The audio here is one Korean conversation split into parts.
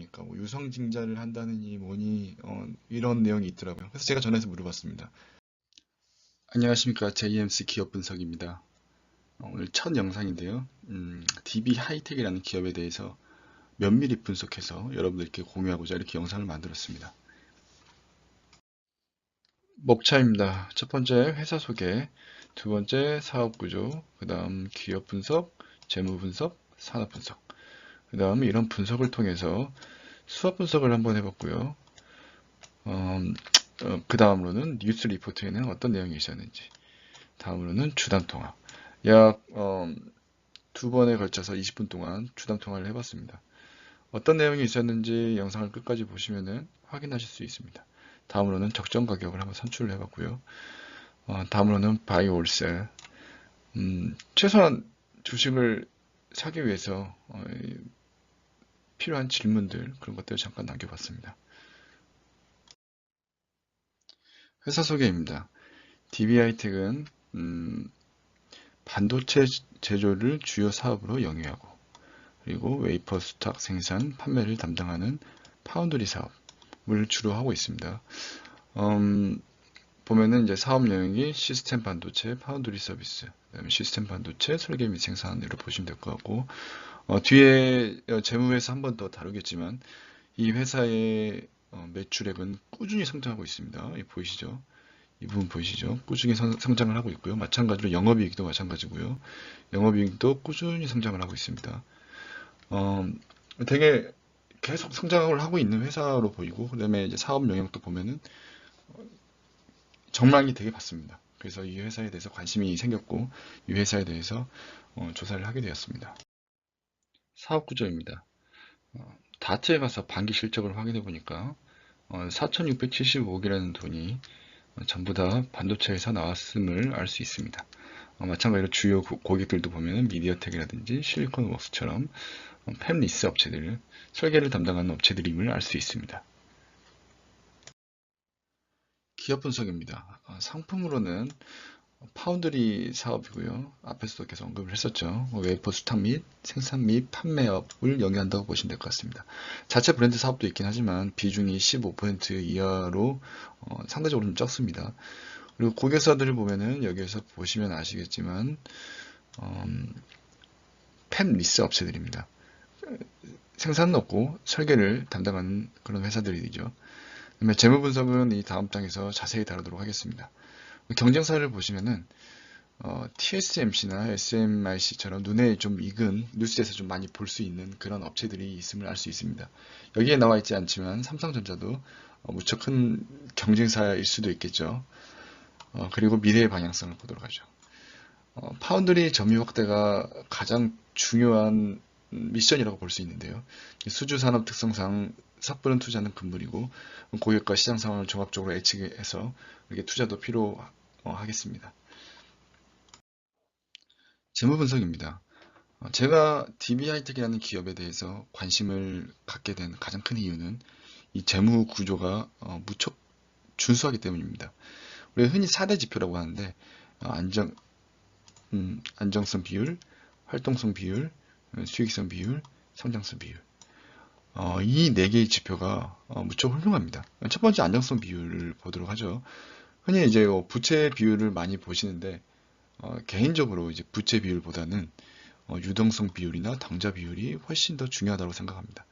그러니까 뭐 유성증자를 한다느니 뭐니 이런 내용이 있더라고요. 그래서 제가 전화해서 물어봤습니다. 안녕하십니까. JMC 기업 분석입니다. 오늘 첫 영상인데요. DB 하이텍이라는 기업에 대해서 면밀히 분석해서 여러분들께 공유하고자 이렇게 영상을 만들었습니다. 목차입니다. 첫 번째 회사 소개, 두 번째 사업 구조, 그 다음 기업 분석, 재무 분석, 산업 분석. 그 다음 이런 분석을 통해서 수업 분석을 한번 해봤고요. 그 다음으로는 뉴스 리포트에는 어떤 내용이 있었는지, 다음으로는 주담 통화. 약 두 번에 걸쳐서 20분 동안 주담 통화를 해봤습니다. 어떤 내용이 있었는지 영상을 끝까지 보시면 확인하실 수 있습니다. 다음으로는 적정 가격을 한번 선출을 해봤고요. 다음으로는 바이 올셀. 최소한 주식을 사기 위해서 필요한 질문들, 그런 것들을 잠깐 남겨봤습니다. 회사 소개입니다. DB하이텍은 반도체 제조를 주요 사업으로 영위하고, 그리고 웨이퍼 수탁 생산, 판매를 담당하는 파운드리 사업을 주로 하고 있습니다. 보면은 이제 사업 영역이 시스템 반도체, 파운드리 서비스, 그다음에 시스템 반도체, 설계 및 생산으로 보시면 될 것 같고, 뒤에 재무에서 한 번 더 다루겠지만, 이 회사의 매출액은 꾸준히 성장하고 있습니다. 보이시죠? 이 부분 보이시죠? 꾸준히 성장을 하고 있고요. 마찬가지로 영업이익도 마찬가지고요. 영업이익도 꾸준히 성장을 하고 있습니다. 되게 계속 성장을 하고 있는 회사로 보이고, 그 다음에 이제 사업 영역도 보면은 전망이 되게 밝습니다. 그래서 이 회사에 대해서 관심이 생겼고, 이 회사에 대해서 조사를 하게 되었습니다. 사업 구조입니다. 다트에 가서 반기 실적을 확인해 보니까 4,675억이라는 돈이 전부 다 반도체에서 나왔음을 알 수 있습니다. 마찬가지로 주요 고객들도 보면 미디어텍이라든지 실리콘웍스처럼 팹리스 업체들, 설계를 담당하는 업체들임을 알 수 있습니다. 기업 분석입니다. 상품으로는 파운드리 사업이고요. 앞에서도 계속 언급을 했었죠. 웨이퍼 수탁 및 생산 및 판매업을 영위한다고 보시면 될 것 같습니다. 자체 브랜드 사업도 있긴 하지만 비중이 15% 이하로 상대적으로 좀 적습니다. 그리고 고객사들을 보면은 여기에서 보시면 아시겠지만 팹 리스 업체들입니다. 생산은 없고 설계를 담당하는 그런 회사들이죠. 그다음에 재무 분석은 이 다음 장에서 자세히 다루도록 하겠습니다. 경쟁사를 보시면은 TSMC나 SMIC처럼 눈에 좀 익은 뉴스에서 좀 많이 볼 수 있는 그런 업체들이 있음을 알 수 있습니다. 여기에 나와 있지 않지만 삼성전자도 무척 큰 경쟁사일 수도 있겠죠. 그리고 미래의 방향성을 보도록 하죠. 파운드리 점유 확대가 가장 중요한 미션이라고 볼 수 있는데요. 수주 산업 특성상 섣부른 투자는 금물이고 고객과 시장 상황을 종합적으로 예측해서 이렇게 투자도 필요하겠습니다. 재무 분석입니다. 제가 DB하이텍이라는 기업에 대해서 관심을 갖게 된 가장 큰 이유는 이 재무 구조가 무척 준수하기 때문입니다. 우리가 흔히 4대 지표라고 하는데 안정성 비율, 활동성 비율, 수익성 비율, 성장성 비율. 이 네 개의 지표가 무척 훌륭합니다. 첫 번째 안정성 비율을 보도록 하죠. 흔히 이제 부채 비율을 많이 보시는데 개인적으로 이제 부채 비율보다는 유동성 비율이나 당좌 비율이 훨씬 더 중요하다고 생각합니다.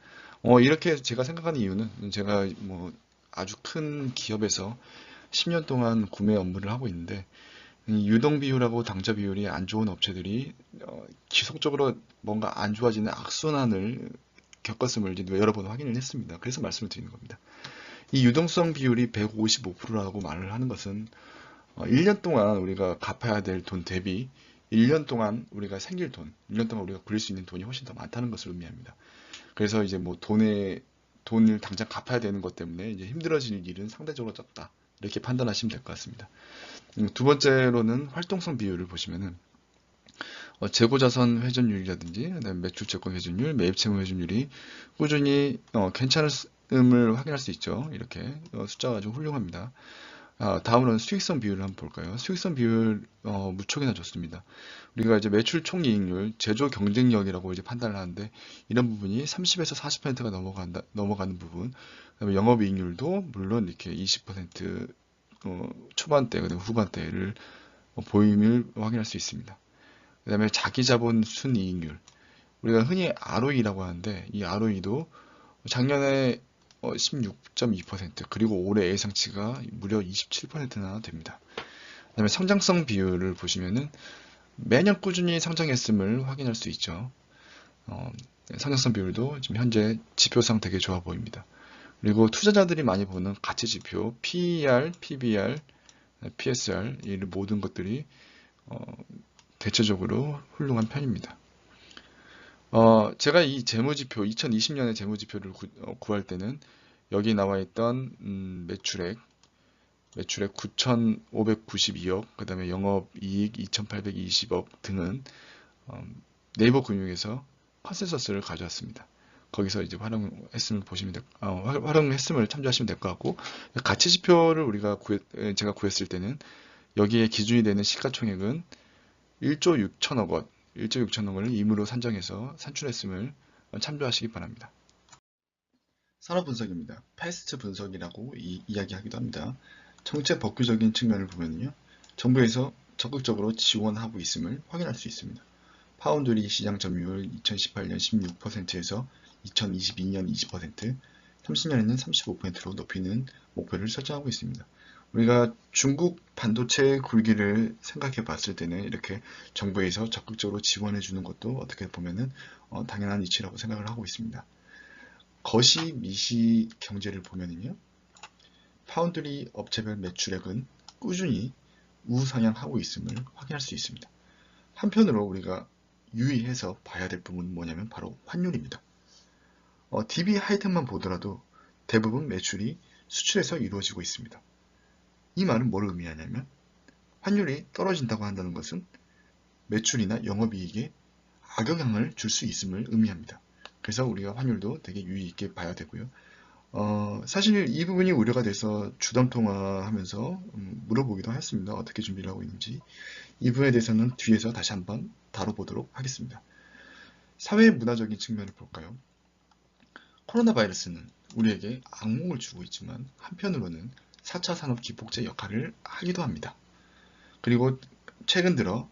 이렇게 제가 생각하는 이유는 제가 뭐 아주 큰 기업에서 10년 동안 구매 업무를 하고 있는데 유동 비율하고 당좌 비율이 안 좋은 업체들이 지속적으로 뭔가 안 좋아지는 악순환을 겪었음을 이제 여러 번 확인을 했습니다. 그래서 말씀을 드리는 겁니다. 이 유동성 비율이 155%라고 말을 하는 것은 1년 동안 우리가 갚아야 될 돈 대비 1년 동안 우리가 생길 돈, 1년 동안 우리가 굴릴 수 있는 돈이 훨씬 더 많다는 것을 의미합니다. 그래서 이제 뭐 돈을 당장 갚아야 되는 것 때문에 이제 힘들어지는 일은 상대적으로 적다. 이렇게 판단하시면 될 것 같습니다. 두 번째로는 활동성 비율을 보시면은 재고자산 회전율이라든지 매출 채권 회전율, 매입 채무 회전율이 꾸준히 괜찮음을 확인할 수 있죠. 이렇게 숫자가 아주 훌륭합니다. 다음으로는 수익성 비율을 한번 볼까요? 수익성 비율 무척이나 좋습니다. 우리가 이제 매출 총이익률, 제조 경쟁력이라고 이제 판단을 하는데 이런 부분이 30에서 40%가 넘어가는 부분, 그다음에 영업이익률도 물론 이렇게 20% 초반대, 그다음에 후반대를 보임을 확인할 수 있습니다. 그다음에 자기자본 순이익률, 우리가 흔히 ROE라고 하는데 이 ROE도 작년에 16.2% 그리고 올해 예상치가 무려 27%나 됩니다. 그다음에 성장성 비율을 보시면은 매년 꾸준히 성장했음을 확인할 수 있죠. 어, 성장성 비율도 지금 현재 지표상 되게 좋아 보입니다. 그리고 투자자들이 많이 보는 가치 지표, PER, PBR, PSR 이 모든 것들이 어, 대체적으로 훌륭한 편입니다. 제가 이 재무지표, 2020년의 재무지표를 구할 때는 여기 나와 있던 매출액 9,592억, 그 다음에 영업이익 2,820억 등은 네이버 금융에서 컨센서스를 가져왔습니다. 거기서 이제 활용했음을 참조하시면 될 것 같고, 가치 지표를 제가 구했을 때는 여기에 기준이 되는 시가총액은 1조 6천억 원, 1조 6천억 원을 임으로 산정해서 산출했음을 참조하시기 바랍니다. 산업 분석입니다. 패스트 분석이라고 이야기하기도 합니다. 정책 법규적인 측면을 보면요, 정부에서 적극적으로 지원하고 있음을 확인할 수 있습니다. 파운드리 시장 점유율 2018년 16%에서 2022년 20%, 30년에는 35%로 높이는 목표를 설정하고 있습니다. 우리가 중국 반도체 굴기를 생각해 봤을 때는 이렇게 정부에서 적극적으로 지원해 주는 것도 어떻게 보면은 당연한 이치라고 생각을 하고 있습니다. 거시 미시 경제를 보면은요, 파운드리 업체별 매출액은 꾸준히 우상향하고 있음을 확인할 수 있습니다. 한편으로 우리가 유의해서 봐야 될 부분은 뭐냐면 바로 환율입니다. DB 하이텍만 보더라도 대부분 매출이 수출에서 이루어지고 있습니다. 이 말은 뭘 의미하냐면 환율이 떨어진다고 한다는 것은 매출이나 영업이익에 악영향을 줄 수 있음을 의미합니다. 그래서 우리가 환율도 되게 유의 있게 봐야 되고요. 사실 이 부분이 우려가 돼서 주담 통화하면서 물어보기도 했습니다. 어떻게 준비를 하고 있는지. 이 부분에 대해서는 뒤에서 다시 한번 다뤄보도록 하겠습니다. 사회 문화적인 측면을 볼까요? 코로나 바이러스는 우리에게 악몽을 주고 있지만 한편으로는 4차 산업 기폭제 역할을 하기도 합니다. 그리고 최근 들어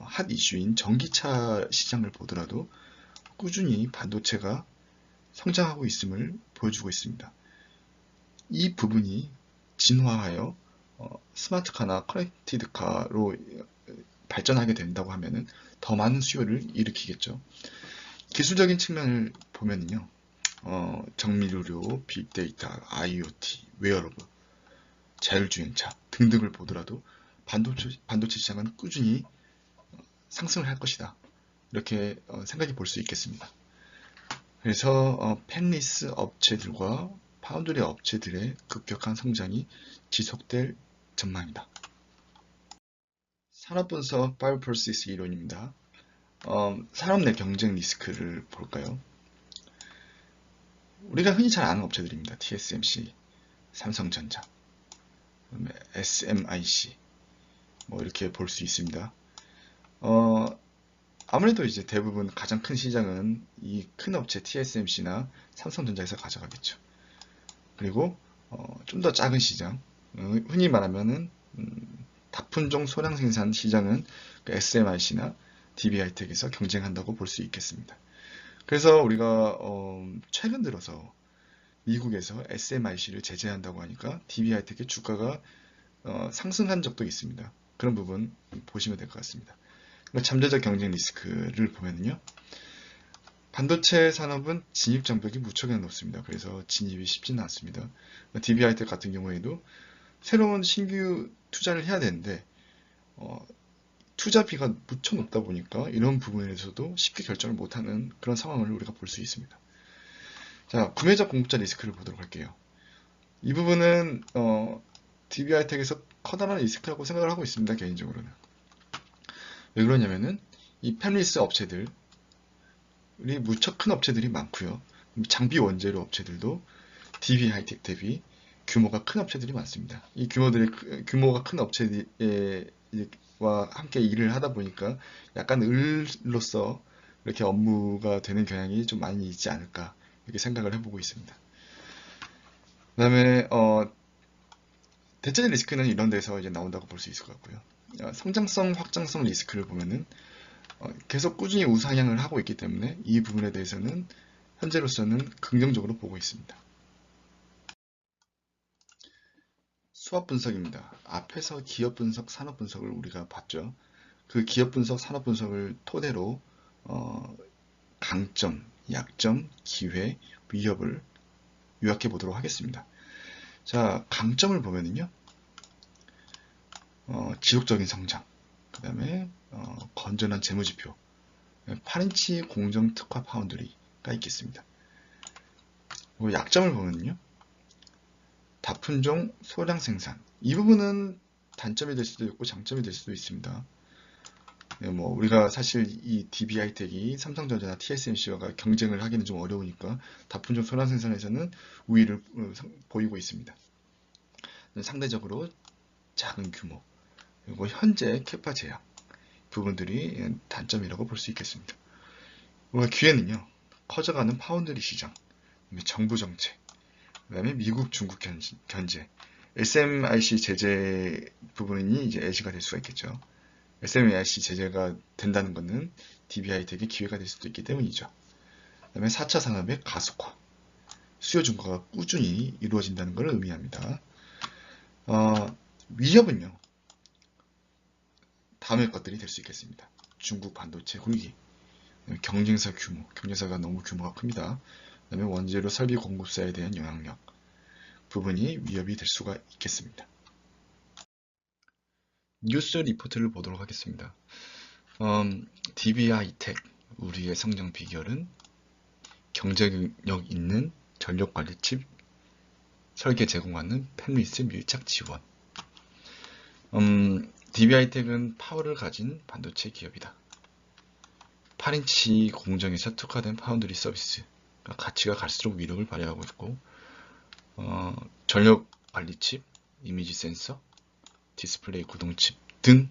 핫 이슈인 전기차 시장을 보더라도 꾸준히 반도체가 성장하고 있음을 보여주고 있습니다. 이 부분이 진화하여 스마트카나 커넥티드카로 발전하게 된다고 하면은 더 많은 수요를 일으키겠죠. 기술적인 측면을 보면요, 정밀의료, 빅데이터, IoT, 웨어러블, 자율주행차 등등을 보더라도 반도체 시장은 꾸준히 상승을 할 것이다. 이렇게 생각해 볼 수 있겠습니다. 그래서 펜리스 업체들과 파운드리 업체들의 급격한 성장이 지속될 전망이다. 산업분석 바이오프로세스 이론입니다. 산업 내 경쟁 리스크를 볼까요? 우리가 흔히 잘 아는 업체들입니다. TSMC, 삼성전자, SMIC 뭐 이렇게 볼 수 있습니다. 아무래도 이제 대부분 가장 큰 시장은 이 큰 업체 TSMC나 삼성전자에서 가져가겠죠. 그리고 좀 더 작은 시장, 흔히 말하면은 다품종 소량 생산 시장은 SMIC나 DB하이텍에서 경쟁한다고 볼 수 있겠습니다. 그래서 우리가 최근 들어서 미국에서 SMIC를 제재한다고 하니까 DB하이텍의 주가가 상승한 적도 있습니다. 그런 부분 보시면 될 것 같습니다. 잠재적 경쟁 리스크를 보면요, 반도체 산업은 진입 장벽이 무척이나 높습니다. 그래서 진입이 쉽지는 않습니다. DB하이텍 같은 경우에도 새로운 신규 투자를 해야 되는데 투자비가 무척 높다 보니까 이런 부분에서도 쉽게 결정을 못하는 그런 상황을 우리가 볼 수 있습니다. 자, 구매자 공급자 리스크를 보도록 할게요. 이 부분은 DB하이텍에서 커다란 리스크라고 생각을 하고 있습니다. 개인적으로는. 왜 그러냐면은 이 펜리스 업체들이 무척 큰 업체들이 많고요. 장비 원재료 업체들도 DB하이텍 대비 규모가 큰 업체들이 많습니다. 이 규모가 큰 업체와 함께 일을 하다 보니까 약간 을로서 이렇게 업무가 되는 경향이 좀 많이 있지 않을까 이렇게 생각을 해보고 있습니다. 그다음에 대체적 리스크는 이런 데서 이제 나온다고 볼 수 있을 것 같고요. 성장성, 확장성 리스크를 보면은 계속 꾸준히 우상향을 하고 있기 때문에 이 부분에 대해서는 현재로서는 긍정적으로 보고 있습니다. 수업 분석입니다. 앞에서 기업 분석, 산업 분석을 우리가 봤죠. 그 기업 분석, 산업 분석을 토대로 강점, 약점, 기회, 위협을 요약해 보도록 하겠습니다. 자, 강점을 보면은요, 지속적인 성장, 그 다음에 건전한 재무지표, 8인치 공정 특화 파운드리가 있겠습니다. 그리고 약점을 보면요, 다품종 소량 생산. 이 부분은 단점이 될 수도 있고 장점이 될 수도 있습니다. 네, 우리가 사실 이 DB하이텍이 삼성전자나 TSMC와 경쟁을 하기는 좀 어려우니까 다품종 소량 생산에서는 우위를 보이고 있습니다. 상대적으로 작은 규모, 그리고 현재 캐파 제약 부분들이 단점이라고 볼 수 있겠습니다. 기회는요, 커져가는 파운드리 시장, 정부 정책, 그 다음에 미국, 중국 견제, SMIC 제재 부분이 이제 예시가 될 수가 있겠죠. SMIC 제재가 된다는 것은 DB하이텍의 기회가 될 수도 있기 때문이죠. 그 다음에 4차 산업의 가속화, 수요 증가가 꾸준히 이루어진다는 것을 의미합니다. 위협은요, 다음의 것들이 될 수 있겠습니다. 중국 반도체 굴기, 경쟁사 규모, 경쟁사가 너무 규모가 큽니다. 그 다음에 원재료 설비 공급사에 대한 영향력 부분이 위협이 될 수가 있겠습니다. 뉴스 리포트를 보도록 하겠습니다. DB하이텍 우리의 성장 비결은 경쟁력 있는 전력관리 칩 설계 제공하는 펜리스 밀착 지원. DB하이텍은 파워를 가진 반도체 기업이다. 8인치 공정에서 특화된 파운드리 서비스 가치가 갈수록 위력을 발휘하고 있고 전력 관리 칩, 이미지 센서, 디스플레이 구동 칩 등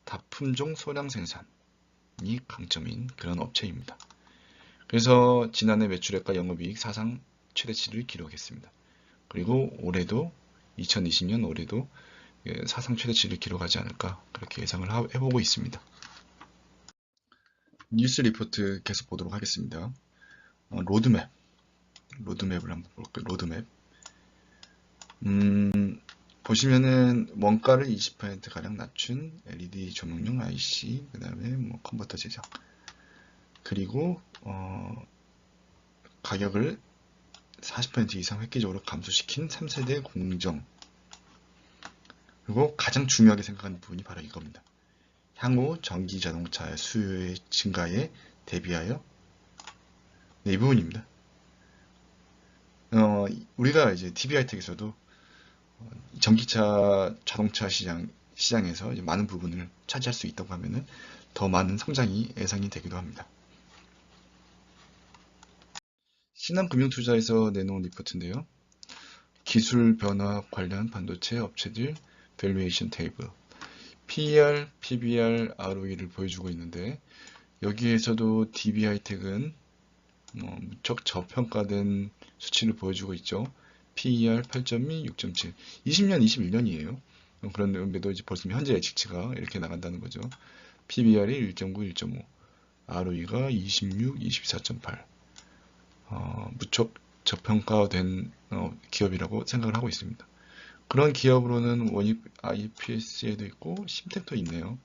다품종 소량 생산이 강점인 그런 업체입니다. 그래서 지난해 매출액과 영업이익 사상 최대치를 기록했습니다. 그리고 올해도 2020년 올해도 사상 최대치를 기록하지 않을까 그렇게 예상을 해보고 있습니다. 뉴스 리포트 계속 보도록 하겠습니다. 로드맵을 한번 볼까요? 로드맵. 보시면은 원가를 20%가량 낮춘 LED 조명용 IC, 그 다음에 컨버터 제작, 그리고 가격을 40% 이상 획기적으로 감소시킨 3세대 공정, 그리고 가장 중요하게 생각하는 부분이 바로 이겁니다. 향후 전기 자동차 수요의 증가에 대비하여 이 부분입니다. 우리가 이제 DB하이텍에서도 전기차 자동차 시장에서 이제 많은 부분을 차지할 수 있다고 하면은 더 많은 성장이 예상이 되기도 합니다. 신한금융투자에서 내놓은 리포트인데요. 기술 변화 관련 반도체 업체들 밸류에이션 테이블, PER, PBR, ROE를 보여주고 있는데 여기에서도 DB하이텍은 무척 저평가된 수치를 보여주고 있죠. PER 8.2, 6.7, 20년, 21년이에요. 그런데도 이제 벌써 현재 예측치가 이렇게 나간다는 거죠. PBR이 1.9, 1.5, ROE가 26, 24.8. 무척 저평가된 기업이라고 생각을 하고 있습니다. 그런 기업으로는 원익 IPS에도 있고 심텍도 있네요.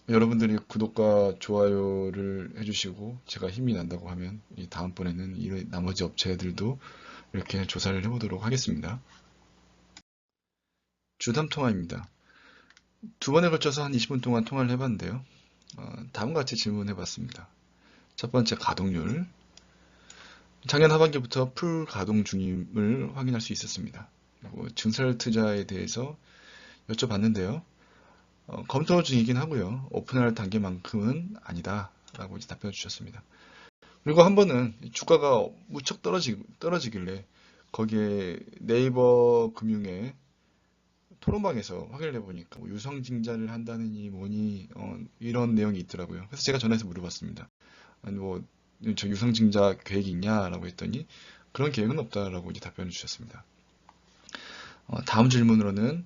여러분들이 구독과 좋아요를 해주시고 제가 힘이 난다고 하면 다음번에는 이 나머지 업체들도 이렇게 조사를 해보도록 하겠습니다. 주담 통화입니다. 두 번에 걸쳐서 한 20분 동안 통화를 해봤는데요. 다음과 같이 질문해봤습니다. 첫 번째, 가동률. 작년 하반기부터 풀 가동 중임을 확인할 수 있었습니다. 그리고 증설 투자에 대해서 여쭤봤는데요. 검토 중이긴 하고요. 오픈할 단계만큼은 아니다 라고 답변을 주셨습니다. 그리고 한 번은 주가가 무척 떨어지길래 거기에 네이버 금융의 토론방에서 확인을 해보니까 뭐 유성증자를 한다느니 뭐니 이런 내용이 있더라고요. 그래서 제가 전화해서 물어봤습니다. 아니 뭐 저 유성증자 계획이 있냐라고 했더니 그런 계획은 없다라고 이제 답변을 주셨습니다. 다음 질문으로는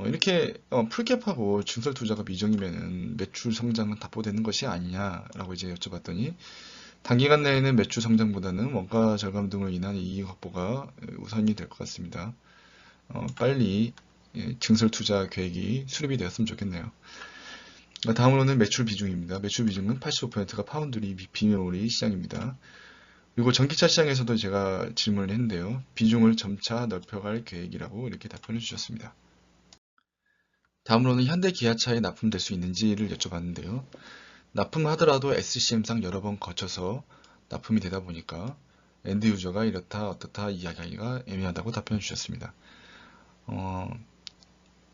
이렇게 풀캡하고 증설 투자가 미정이면은 매출 성장은 답보되는 것이 아니냐라고 이제 여쭤봤더니 단기간 내에는 매출 성장보다는 원가 절감 등으로 인한 이익 확보가 우선이 될 것 같습니다. 빨리 증설 투자 계획이 수립이 되었으면 좋겠네요. 다음으로는 매출 비중입니다. 매출 비중은 85%가 파운드리 비메모리 시장입니다. 그리고 전기차 시장에서도 제가 질문을 했는데요. 비중을 점차 넓혀갈 계획이라고 이렇게 답변을 주셨습니다. 다음으로는 현대 기아차에 납품될 수 있는지를 여쭤봤는데요. 납품하더라도 SCM상 여러 번 거쳐서 납품이 되다 보니까 엔드 유저가 이렇다 어떻다 이야기하기가 애매하다고 답변을 주셨습니다.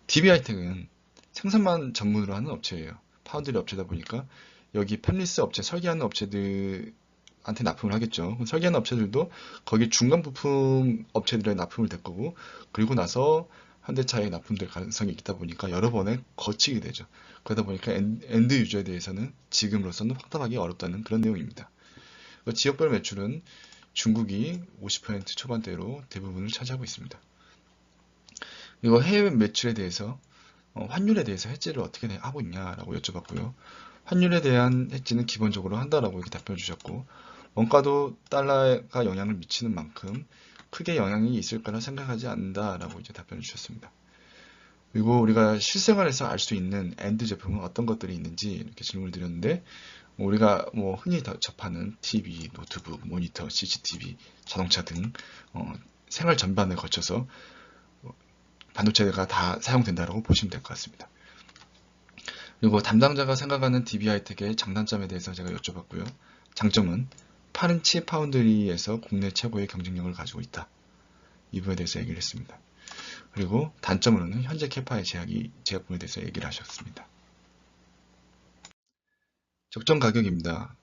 DB하이텍은 생산만 전문으로 하는 업체예요. 파운드리 업체다 보니까 여기 팹리스 업체, 설계하는 업체들한테 납품을 하겠죠. 설계하는 업체들도 거기 중간 부품 업체들에 납품을 될 거고, 그리고 나서 현대차에 납품될 가능성이 있다 보니까 여러 번에 거치게 되죠. 그러다 보니까 엔드 유저에 대해서는 지금으로서는 확답하기 어렵다는 그런 내용입니다. 지역별 매출은 중국이 50% 초반대로 대부분을 차지하고 있습니다. 그리고 해외 매출에 대해서 환율에 대해서 해지를 어떻게 하고 있냐라고 여쭤봤고요. 환율에 대한 해지는 기본적으로 한다라고 이렇게 답변을 주셨고, 원가도 달러가 영향을 미치는 만큼 크게 영향이 있을 거라 생각하지 않는다라고 이제 답변을 주셨습니다. 그리고 우리가 실생활에서 알 수 있는 엔드 제품은 어떤 것들이 있는지 이렇게 질문을 드렸는데, 우리가 뭐 흔히 접하는 TV, 노트북, 모니터, CCTV, 자동차 등 생활 전반에 거쳐서 반도체가 다 사용된다고 보시면 될 것 같습니다. 그리고 담당자가 생각하는 DB하이텍의 장단점에 대해서 제가 여쭤봤고요. 장점은 8인치 파운드리에서 국내 최고의 경쟁력을 가지고 있다. 이 부분에 대해서 얘기를 했습니다. 그리고 단점으로는 현재 캐파의 제약분에 대해서 얘기를 하셨습니다. 적정 가격입니다.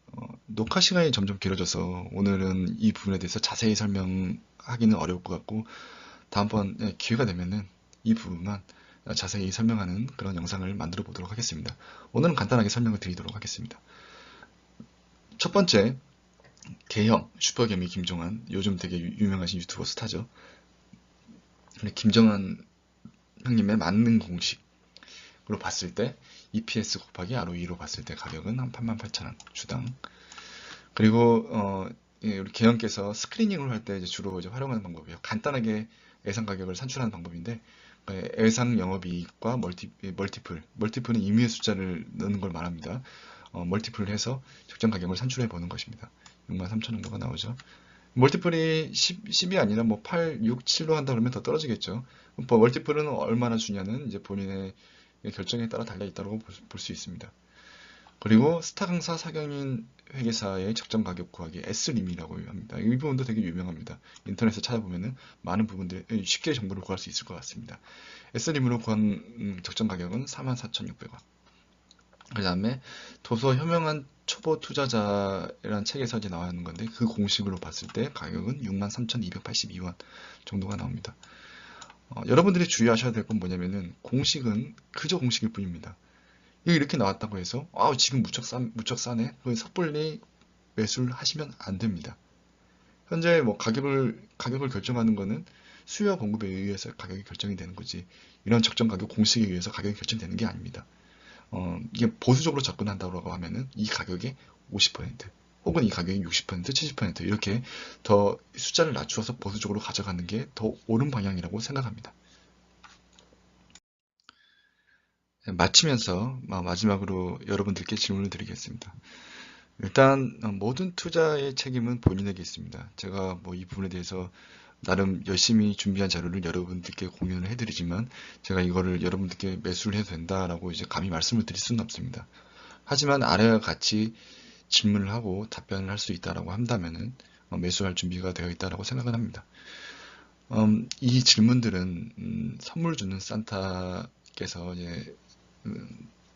녹화 시간이 점점 길어져서 오늘은 이 부분에 대해서 자세히 설명하기는 어려울 것 같고, 다음번 기회가 되면은 이 부분만 자세히 설명하는 그런 영상을 만들어 보도록 하겠습니다. 오늘은 간단하게 설명을 드리도록 하겠습니다. 첫 번째, 개형, 슈퍼개미 김종환, 요즘 되게 유명하신 유튜버 스타죠. 김종환 형님의 맞는 공식으로 봤을 때 EPS 곱하기 ROE로 봤을 때 가격은 한 88,000원 주당. 그리고 우리 개형께서 스크리닝을 할 때 주로 이제 활용하는 방법이에요. 간단하게 예상 가격을 산출하는 방법인데, 예상 영업이익과 멀티플은 임의의 숫자를 넣는 걸 말합니다. 멀티플을 해서 적정 가격을 산출해 보는 것입니다. 63,000 정도가 나오죠. 멀티플이 10이 아니라 뭐 8, 6, 7로 한다 그러면 더 떨어지겠죠. 멀티플은 얼마나 주냐는 이제 본인의 결정에 따라 달려 있다고 볼 수 있습니다. 그리고 스타 강사 사경인 회계사의 적정 가격 구하기 S림이라고 합니다. 이 부분도 되게 유명합니다. 인터넷에 찾아보면은 많은 부분들 쉽게 정보를 구할 수 있을 것 같습니다. S림으로 구한 적정 가격은 44,600원. 그 다음에 도서 현명한 초보 투자자라는 책에서 이제 나와 있는 건데, 그 공식으로 봤을 때 가격은 63,282원 정도가 나옵니다. 여러분들이 주의하셔야 될 건 뭐냐면은 공식은 그저 공식일 뿐입니다. 이렇게 나왔다고 해서 지금 무척 싸네, 섣불리 매수를 하시면 안 됩니다. 현재 뭐 가격을 결정하는 거는 수요와 공급에 의해서 가격이 결정이 되는 거지, 이런 적정 가격 공식에 의해서 가격이 결정되는 게 아닙니다. 이게 보수적으로 접근한다고 하면은 이 가격의 50% 혹은 이 가격의 60%, 70% 이렇게 더 숫자를 낮추어서 보수적으로 가져가는 게 더 옳은 방향이라고 생각합니다. 마치면서 마지막으로 여러분들께 질문을 드리겠습니다. 일단 모든 투자의 책임은 본인에게 있습니다. 제가 뭐 이 부분에 대해서 나름 열심히 준비한 자료를 여러분들께 공유를 해드리지만, 제가 이거를 여러분들께 매수를 해도 된다라고 이제 감히 말씀을 드릴 수는 없습니다. 하지만 아래와 같이 질문을 하고 답변을 할 수 있다라고 한다면은 매수할 준비가 되어 있다라고 생각을 합니다. 이 질문들은 선물 주는 산타께서 이제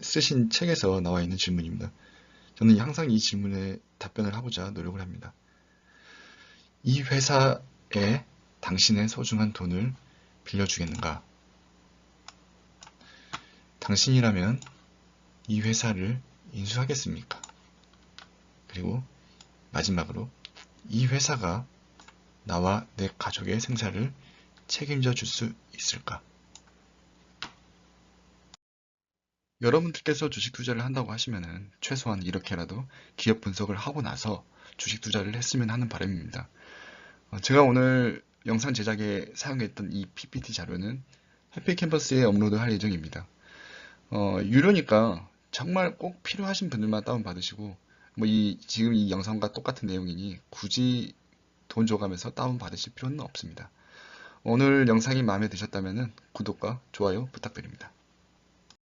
쓰신 책에서 나와 있는 질문입니다. 저는 항상 이 질문에 답변을 하고자 노력을 합니다. 이 회사의 당신의 소중한 돈을 빌려주겠는가? 당신이라면 이 회사를 인수하겠습니까? 그리고 마지막으로 이 회사가 나와 내 가족의 생사를 책임져 줄 수 있을까? 여러분들께서 주식 투자를 한다고 하시면은 최소한 이렇게라도 기업 분석을 하고 나서 주식 투자를 했으면 하는 바람입니다. 제가 오늘 영상 제작에 사용했던 이 PPT 자료는 해피캔버스에 업로드할 예정입니다. 유료니까 정말 꼭 필요하신 분들만 다운받으시고, 지금 이 영상과 똑같은 내용이니 굳이 돈 줘가면서 다운받으실 필요는 없습니다. 오늘 영상이 마음에 드셨다면 구독과 좋아요 부탁드립니다.